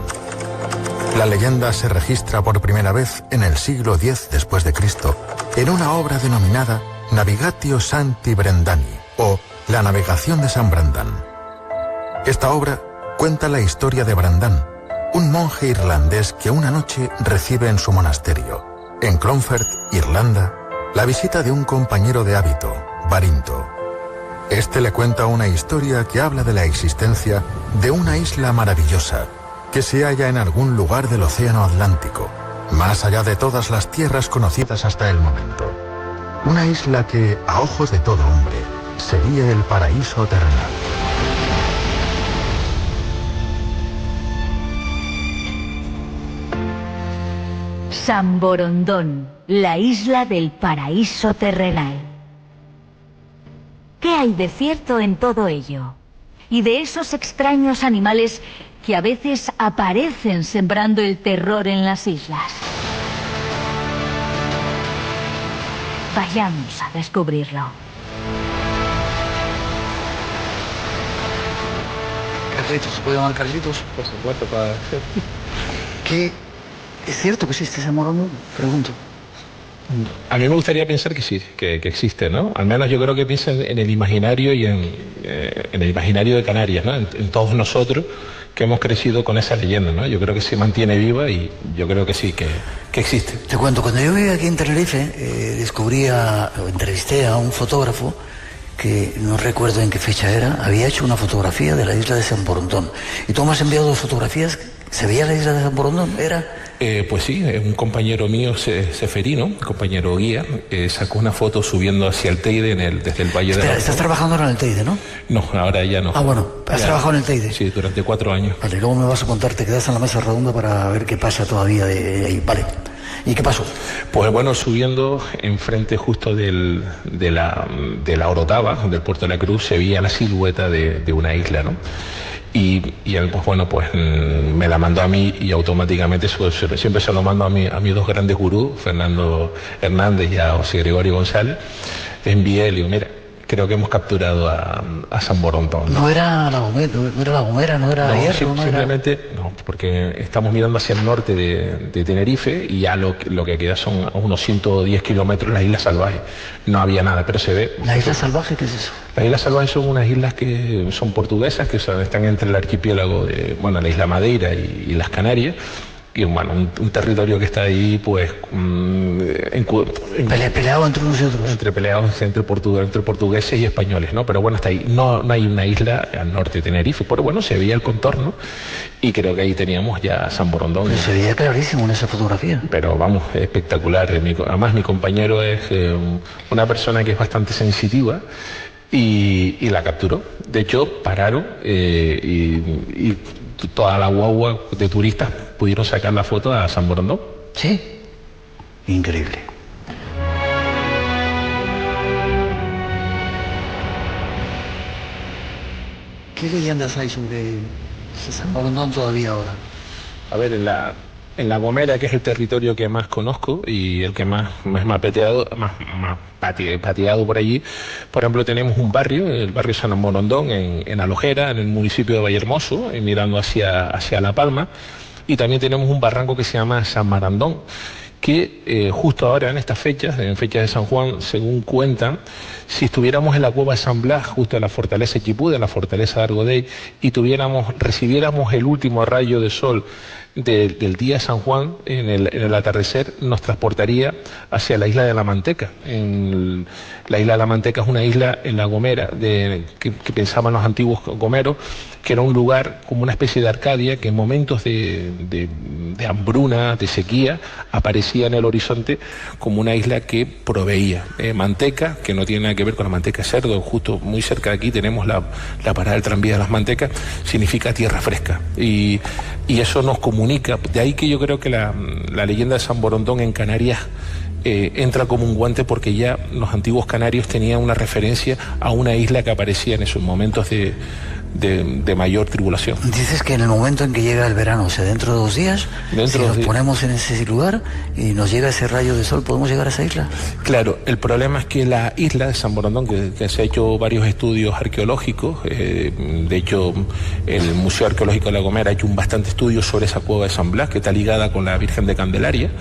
La leyenda se registra por primera vez en el siglo X después de Cristo, en una obra denominada Navigatio Sancti Brendani, o La navegación de San Brandán. Esta obra cuenta la historia de Brandán, un monje irlandés que una noche recibe en su monasterio, en Clonfert, Irlanda, la visita de un compañero de hábito, Barinto. Este le cuenta una historia que habla de la existencia de una isla maravillosa que se halla en algún lugar del océano Atlántico, más allá de todas las tierras conocidas hasta el momento. Una isla que, a ojos de todo hombre, sería el paraíso terrenal. San Borondón, la isla del paraíso terrenal. ¿Qué hay de cierto en todo ello? Y de esos extraños animales que a veces aparecen sembrando el terror en las islas. Vayamos a descubrirlo. Carlitos, ¿se puede llamar Carlitos? Por supuesto, para... ¿Qué? ¿Es cierto que existe ese Borondón? Pregunto. A mí me gustaría pensar que sí, que existe, ¿no? Al menos yo creo que piensa en el imaginario y en el imaginario de Canarias, ¿no? En todos nosotros que hemos crecido con esa leyenda, ¿no? Yo creo que se mantiene viva y yo creo que sí, que existe. Te cuento, cuando yo vivía aquí en Tenerife, entrevisté a un fotógrafo que no recuerdo en qué fecha era, había hecho una fotografía de la isla de San Borondón. Y tú me has enviado 2 fotografías. ¿Se veía la isla de San Borondón? ¿Era? Pues sí, un compañero mío, Seferino, un compañero guía, sacó una foto subiendo hacia el Teide desde el Valle de la... ¿Estás trabajando ahora en el Teide, no? No, ahora ya no. Ah, bueno, ¿has trabajado en el Teide? Sí, durante 4 años. Vale, luego me vas a contar, te quedas en la mesa redonda para ver qué pasa todavía de ahí. Vale. ¿Y qué pasó? Pues bueno, subiendo enfrente justo de la Orotava, del Puerto de la Cruz, se veía la silueta de una isla, ¿no? Y él, pues bueno, pues me la mandó a mí y automáticamente siempre se lo mando a mis 2 grandes gurús, Fernando Hernández y a José Gregorio González. te envié, le digo, mira, creo que hemos capturado a San Borondón. No era La Gomera, no era Hierro, simplemente no, porque estamos mirando hacia el norte de Tenerife y ya lo que queda son a unos 110 kilómetros la isla salvaje. No había nada, pero se ve. ¿La isla salvaje qué es eso? Las islas salvajes son unas islas que son portuguesas, que están entre el archipiélago de, bueno, la isla Madeira y las Canarias. Y bueno, un territorio que está ahí, pues... peleado entre unos y otros. Peleados entre portugueses y españoles, ¿no? Pero bueno, está ahí. No hay una isla al norte de Tenerife, pero bueno, se veía el contorno y creo que ahí teníamos ya San Borondón. Pero se veía clarísimo en esa fotografía. Pero vamos, espectacular. Además, mi compañero es una persona que es bastante sensitiva y la capturó. De hecho, pararon y toda la guagua de turistas pudieron sacar la foto a San Borondón. Sí, increíble. ¿Qué leyendas hay sobre San Borondón todavía ahora? A ver, en La Gomera, que es el territorio que más conozco y el que más pateado por allí, por ejemplo, tenemos un barrio, el barrio San Borondón, en Alojera, en el municipio de Vallehermoso, mirando hacia La Palma, y también tenemos un barranco que se llama San Marandón, que justo ahora en estas fechas, en fechas de San Juan, según cuentan, si estuviéramos en la cueva de San Blas, justo en la fortaleza de Chipú, en la fortaleza de Argodey, y recibiéramos el último rayo de sol del día de San Juan, en el atardecer, nos transportaría hacia la isla de la Manteca. La isla de la Manteca es una isla en La Gomera, que pensaban los antiguos gomeros, que era un lugar como una especie de Arcadia, que en momentos de hambruna, de sequía, aparecía en el horizonte como una isla que proveía manteca, que no tiene nada que ver con la manteca de cerdo. Justo muy cerca de aquí tenemos la parada del tranvía de las Mantecas, significa tierra fresca, y eso nos comunica. De ahí que yo creo que la leyenda de San Borondón en Canarias entra como un guante, porque ya los antiguos canarios tenían una referencia a una isla que aparecía en esos momentos de mayor tribulación. Dices que en el momento en que llega el verano, o sea, dentro de 2 días, si nos ponemos en ese lugar y nos llega ese rayo de sol, ¿podemos llegar a esa isla? Claro, el problema es que la isla de San Borondón, que se ha hecho varios estudios arqueológicos, de hecho el Museo Arqueológico de La Gomera ha hecho un bastante estudio sobre esa cueva de San Blas, que está ligada con la Virgen de Candelaria.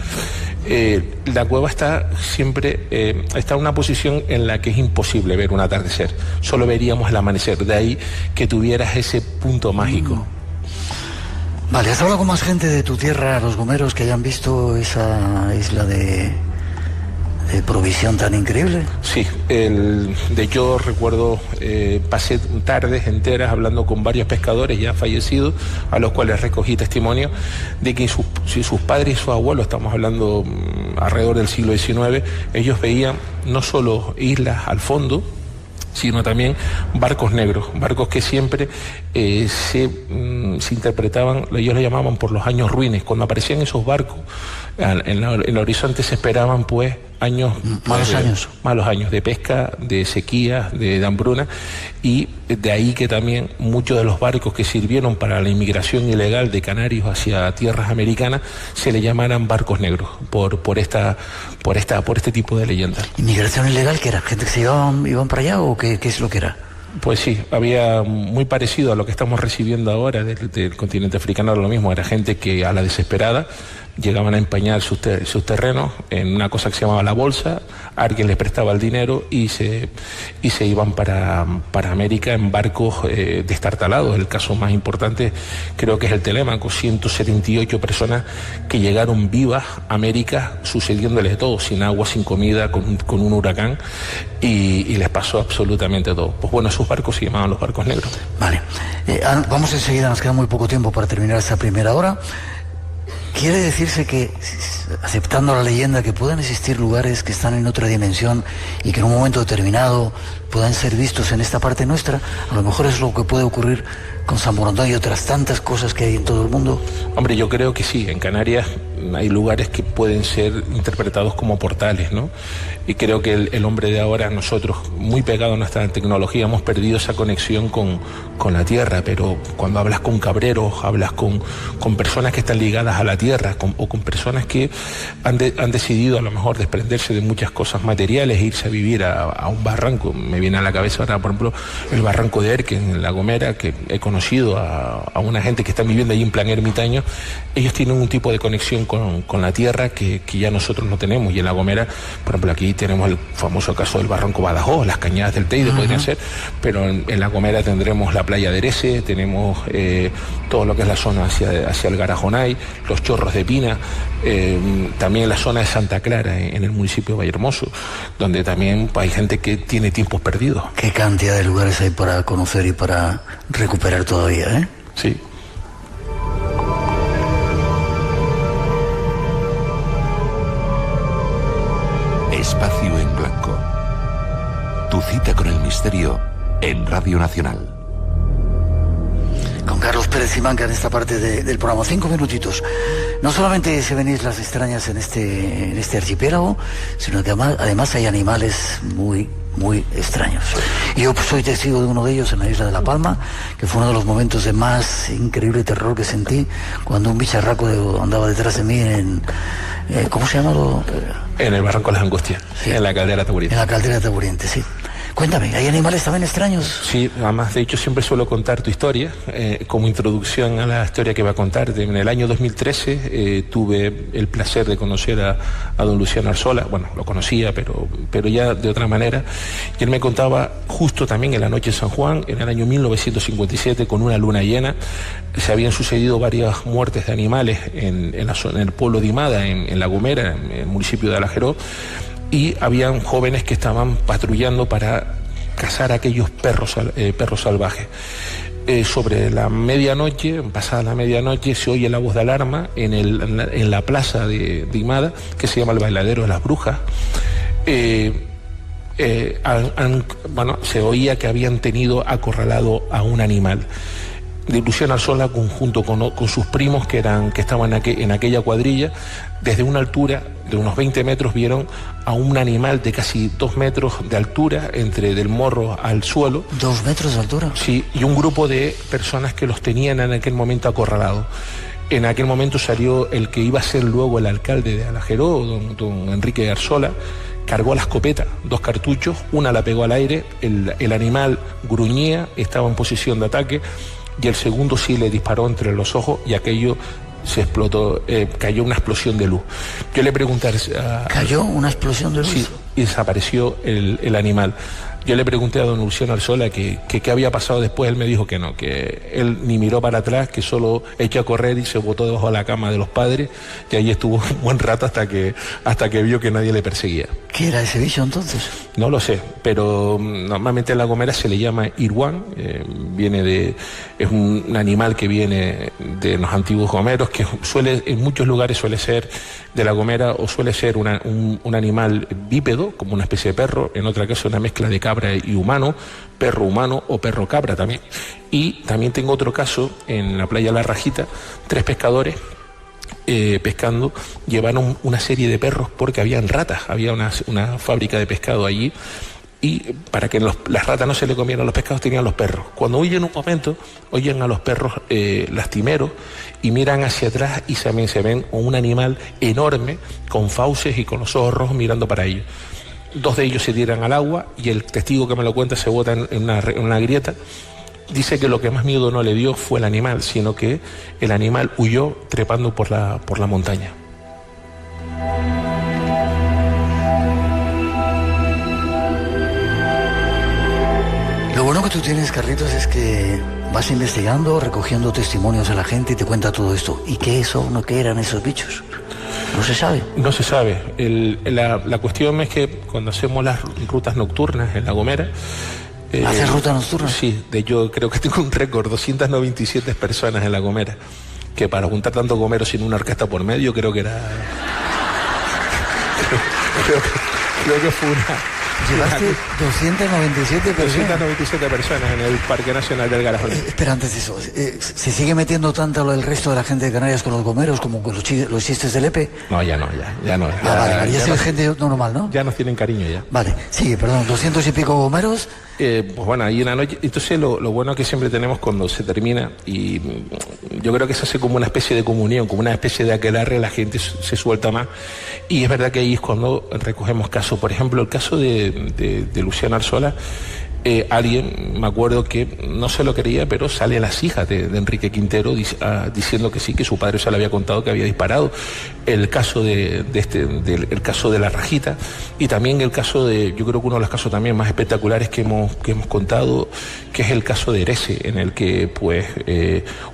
La cueva está en una posición en la que es imposible ver un atardecer, solo veríamos el amanecer, de ahí que tuvieras ese punto mágico. Vale, ¿has hablado con más gente de tu tierra, los gomeros, que hayan visto esa isla de provisión tan increíble? Sí, de hecho recuerdo, pasé tardes enteras hablando con varios pescadores ya fallecidos, a los cuales recogí testimonio de que si sus padres y sus abuelos, estamos hablando alrededor del siglo XIX, ellos veían no solo islas al fondo, sino también barcos negros, barcos que siempre se interpretaban, ellos le llamaban por los años ruines. Cuando aparecían esos barcos en el horizonte se esperaban pues malos años de pesca, de sequía, de hambruna, y de ahí que también muchos de los barcos que sirvieron para la inmigración ilegal de canarios hacia tierras americanas se le llamaran barcos negros por este tipo de leyendas. ¿Inmigración ilegal qué era? ¿Gente que se iban para allá o qué es lo que era? Pues sí, había muy parecido a lo que estamos recibiendo ahora del continente africano, lo mismo, era gente que a la desesperada llegaban a empeñar sus terrenos en una cosa que se llamaba la bolsa, alguien les prestaba el dinero y se iban para América en barcos destartalados. El caso más importante creo que es el Telémaco, 178 personas que llegaron vivas a América, sucediéndoles todo, sin agua, sin comida, con un huracán, y les pasó absolutamente todo. Pues bueno, esos barcos se llamaban los barcos negros. Vale, vamos enseguida, nos queda muy poco tiempo para terminar esta primera hora. ¿Quiere decirse que, aceptando la leyenda, que pueden existir lugares que están en otra dimensión y que en un momento determinado puedan ser vistos en esta parte nuestra. A lo mejor es lo que puede ocurrir con San Borondón y otras tantas cosas que hay en todo el mundo. Hombre, yo creo que sí, en Canarias hay lugares que pueden ser interpretados como portales, ¿no? Y creo que el hombre de ahora, nosotros, muy pegados a nuestra tecnología, hemos perdido esa conexión con la tierra, pero cuando hablas con cabreros, hablas con personas que están ligadas a la tierra, o con personas que han decidido a lo mejor desprenderse de muchas cosas materiales e irse a vivir a un barranco. Me viene a la cabeza ahora, por ejemplo, el barranco de Erque, en La Gomera, que he conocido a una gente que está viviendo allí en plan ermitaño. Ellos tienen un tipo de conexión con la tierra que ya nosotros no tenemos. Y en La Gomera, por ejemplo, aquí tenemos el famoso caso del barranco Badajoz, las cañadas del Teide podrían ser, pero en La Gomera tendremos la playa de Erese, tenemos todo lo que es la zona hacia el Garajonay, los Chorros de Pina, también la zona de Santa Clara, en el municipio de Vallehermoso, donde también hay gente que tiene tiempos perdidos. Qué cantidad de lugares hay para conocer y para recuperar todavía, ¿eh? Sí. Espacio en Blanco. Tu cita con el misterio en Radio Nacional. Con Carlos Pérez Simanca en esta parte del programa. 5 minutitos. No solamente se ven islas extrañas en este archipiélago, sino que además hay animales muy extraños. Y yo soy testigo de uno de ellos en la isla de La Palma, que fue uno de los momentos de más increíble terror que sentí cuando un bicharraco andaba detrás de mí ¿cómo se llama? En el Barranco de las Angustias, sí. En la caldera Taburiente. En la caldera Taburiente, sí. Cuéntame, ¿hay animales también extraños? Sí, además, de hecho, siempre suelo contar tu historia como introducción a la historia que va a contar. En el año 2013 tuve el placer de conocer a don Luciano Arzola. Bueno, lo conocía, pero ya de otra manera. Y él me contaba justo también en la noche de San Juan, en el año 1957, con una luna llena, se habían sucedido varias muertes de animales en el pueblo de Imada, en La Gomera, en el municipio de Alajeró. Y habían jóvenes que estaban patrullando para cazar a aquellos perros salvajes. Sobre la medianoche, pasada la medianoche, se oye la voz de alarma en la plaza de Imada, que se llama el Bailadero de las Brujas. Se oía que habían tenido acorralado a un animal. De Luciano Arzola, junto con sus primos que estaban en aquella cuadrilla, desde una altura de unos 20 metros vieron a un animal de casi 2 metros de altura, del morro al suelo. ¿2 metros de altura? Sí, y un grupo de personas que los tenían en aquel momento acorralados. En aquel momento salió el que iba a ser luego el alcalde de Alajeró, don Enrique Arzola, cargó la escopeta, 2 cartuchos, una la pegó al aire, el animal gruñía, estaba en posición de ataque, y el segundo sí le disparó entre los ojos y aquello se explotó, cayó una explosión de luz. Yo le pregunté ¿Cayó una explosión de luz? Sí, y desapareció el animal. Yo le pregunté a don Luciano Arzola que qué había pasado después. Él me dijo que no, que él ni miró para atrás, que solo echó a correr y se botó debajo de la cama de los padres, y ahí estuvo un buen rato hasta que vio que nadie le perseguía. ¿Qué era ese bicho entonces? No lo sé, pero normalmente en La Gomera se le llama irguán, es un animal que viene de los antiguos gomeros, que en muchos lugares suele ser de La Gomera, o suele ser un animal bípedo, como una especie de perro, en otra caso una mezcla de cabra y humano, perro humano o perro cabra también. Y también tengo otro caso en la playa La Rajita, 3 pescadores pescando, llevaron una serie de perros porque habían ratas, había una fábrica de pescado allí, y para que las ratas no se le comieran los pescados tenían los perros. Cuando oyen un momento, oyen a los perros lastimeros y miran hacia atrás y se ven un animal enorme con fauces y con los ojos rojos mirando para ellos. 2 de ellos se tiran al agua y el testigo que me lo cuenta se bota en una grieta. Dice que lo que más miedo no le dio fue el animal, sino que el animal huyó trepando por la montaña. Lo bueno que tú tienes, Carlitos, es que vas investigando, recogiendo testimonios de la gente y te cuenta todo esto. ¿Y qué eran esos bichos? ¿No se sabe? No se sabe. La cuestión es que cuando hacemos las rutas nocturnas en La Gomera... ¿Haces rutas nocturnas? Sí, yo creo que tengo un récord, 297 personas en La Gomera, que para juntar tantos gomeros sin una orquesta por medio, creo que era... creo que fue Llevaste 297 personas. 297 personas en el Parque Nacional del Garajón. Espera, antes de eso, ¿se sigue metiendo tanto el resto de la gente de Canarias con los gomeros como con los chistes del EPE? No, ya no. Vale, ya soy gente normal, ¿no? Ya nos tienen cariño ya. Vale, sí, perdón, 200 y pico gomeros. Pues bueno, ahí una noche, entonces lo bueno que siempre tenemos cuando se termina, y yo creo que se hace como una especie de comunión, como una especie de aquelarre, la gente se suelta más, y es verdad que ahí es cuando recogemos casos. Por ejemplo, el caso de Luciana Arzola. Alguien, me acuerdo que no se lo quería, pero sale las hijas de Enrique Quintero diciendo que sí, que su padre se le había contado que había disparado. El caso el caso de la Rajita, y también el caso yo creo que uno de los casos también más espectaculares que hemos contado, que es el caso de Erese, en el que pues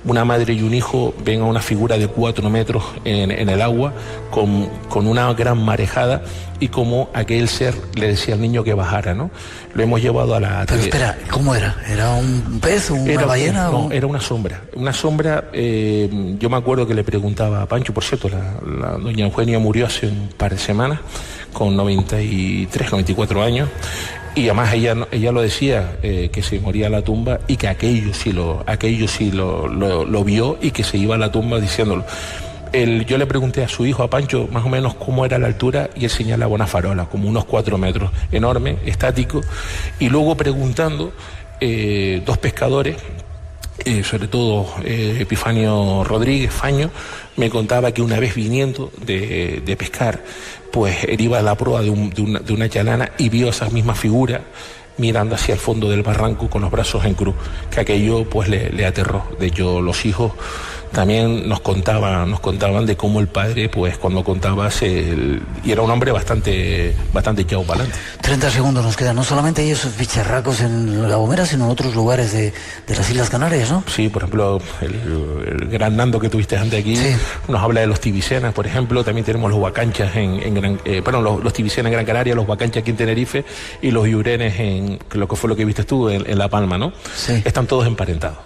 una madre y un hijo ven a una figura de 4 metros en el agua con una gran marejada, y como aquel ser le decía al niño que bajara, ¿no? Lo hemos llevado a la... Pero espera, ¿cómo era? ¿Era un pez o una ballena? No, era una sombra. Una sombra, yo me acuerdo que le preguntaba a Pancho, por cierto, la doña Eugenia murió hace un par de semanas, con 93, 94 años, y además ella lo decía, que se moría a la tumba, y que aquello sí lo vio, y que se iba a la tumba diciéndolo. Yo le pregunté a su hijo, a Pancho, más o menos cómo era la altura, y él señalaba una farola, como unos 4 metros, enorme, estático, y luego preguntando, 2 pescadores, sobre todo Epifanio Rodríguez Faño, me contaba que una vez viniendo de pescar, pues él iba a la proa de una chalana y vio esa misma figura mirando hacia el fondo del barranco con los brazos en cruz, que aquello pues le aterró. De hecho, los hijos también nos contaban de cómo el padre, pues cuando contaba, y era un hombre bastante echado para adelante. 30 segundos nos quedan. No solamente hay esos bicharracos en La Gomera, sino en otros lugares de las Islas Canarias, ¿no? Sí, por ejemplo, el gran Nando que tuviste antes aquí, sí, nos habla de los tibicenas, por ejemplo. También tenemos los huacanchas los tibicenas en Gran Canaria, los huacanchas aquí en Tenerife, y los iurenes en lo que fue lo que viste tú en La Palma, ¿no? Sí. Están todos emparentados.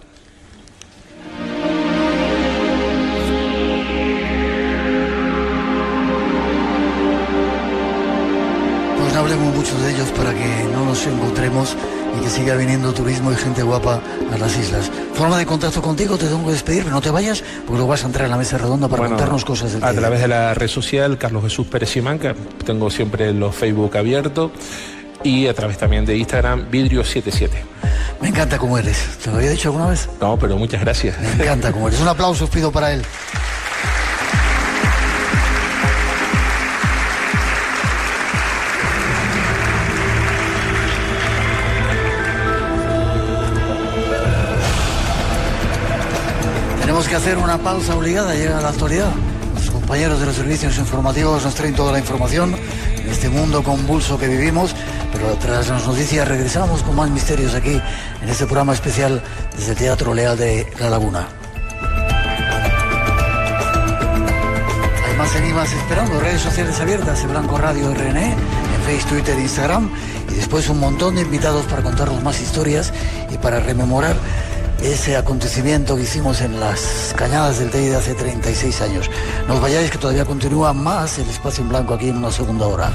No hablemos mucho de ellos para que no nos encontremos y que siga viniendo turismo y gente guapa a las islas. Forma de contacto contigo, te tengo que despedir, pero no te vayas, porque luego vas a entrar en la mesa redonda para contarnos cosas del a través de la red social Carlos Jesús Pérez Simanca, tengo siempre los Facebook abiertos, y a través también de Instagram Vidrio77. Me encanta cómo eres. ¿Te lo había dicho alguna vez? No, pero muchas gracias. Me encanta cómo eres. Un aplauso os pido para él. Tenemos que hacer una pausa obligada, llega la actualidad. Los compañeros de los servicios informativos nos traen toda la información en este mundo convulso que vivimos, pero tras las noticias regresamos con más misterios aquí en este programa especial desde el Teatro Leal de La Laguna. Hay más enigmas esperando, redes sociales abiertas, Blanco Radio RNE, en Facebook, Twitter, Instagram, y después un montón de invitados para contarnos más historias y para rememorar ese acontecimiento que hicimos en las cañadas del Teide hace 36 años. No os vayáis, que todavía continúa más el Espacio en Blanco aquí en una segunda hora.